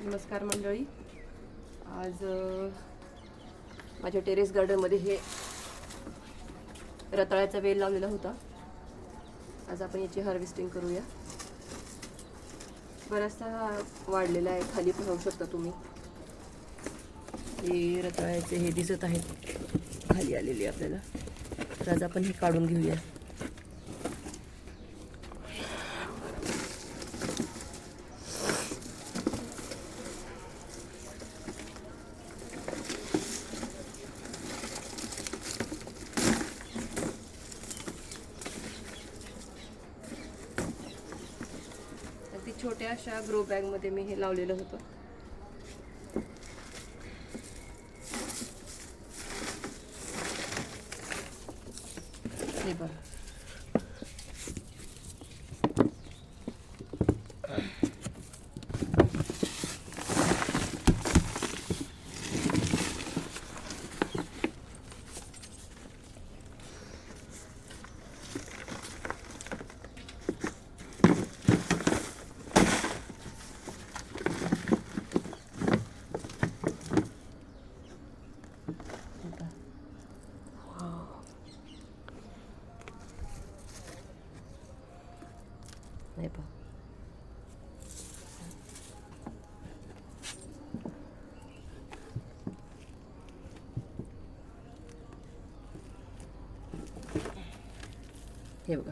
नमस्कार मंडळी. आज माझ्या टेरेस गार्डनमध्ये हे रताळ्याचा वेल लावलेला होता. आज आपण याची हार्वेस्टिंग करूया. बराचसा वाढलेला आहे, खाली पाहू शकता तुम्ही. हे रताळ्याचे हे दिसत आहेत खाली आलेले आपल्याला. तर आज आपण हे काढून घेऊया. छोट्या अशा ग्रो बॅग मध्ये मी हे लावलेलं होतं. हे बघा, नाही पहा. हे बघा,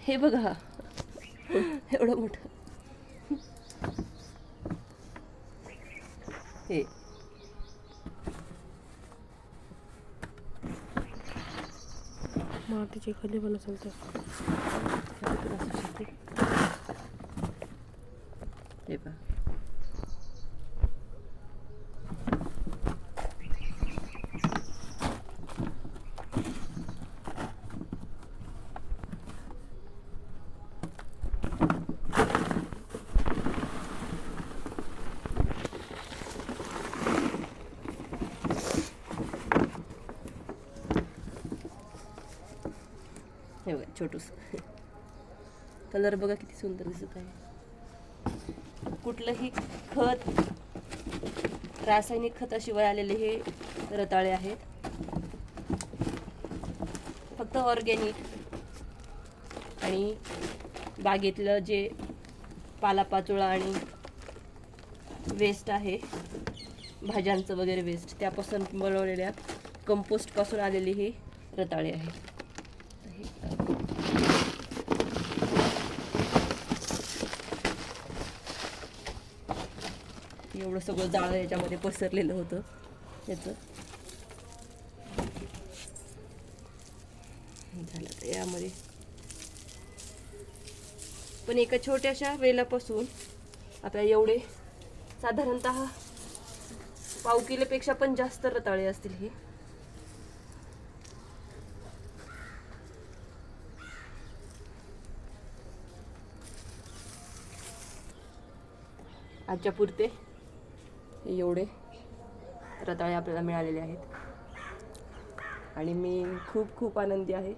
हे बघा एवढं मोठं. हे मातीची खाली पण असेल तर हे पहा. हे बघा, छोटूस. कलर बघा किती सुंदर दिसत आहे. कुठलंही खत, रासायनिक खताशिवाय आलेले हे रताळे आहेत. फक्त ऑर्गॅनिक आणि बागेतलं जे पालापाचोळा आणि वेस्ट आहे, भाज्यांचं वगैरे वेस्ट, त्यापासून बनवलेल्या कंपोस्टपासून आलेले हे रताळे आहेत. एवढं सगळं जाळं याच्यामध्ये पसरलेलं होतं याचं. झालं तर यामध्ये पण एका छोट्याशा वेलापासून आपल्याला एवढे साधारणतः पाव किलोपेक्षा पण जास्त रताळे असतील हे. आजच्या पुरते एवढे रताळे आपल्याला मिळालेले आहेत आणि मी खूप खूप आनंदी आहे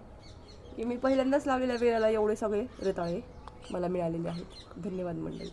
की मी पहिल्यांदाच लावलेल्या वेळेला एवढे सगळे रताळे मला मिळालेले आहेत. धन्यवाद मंडळी.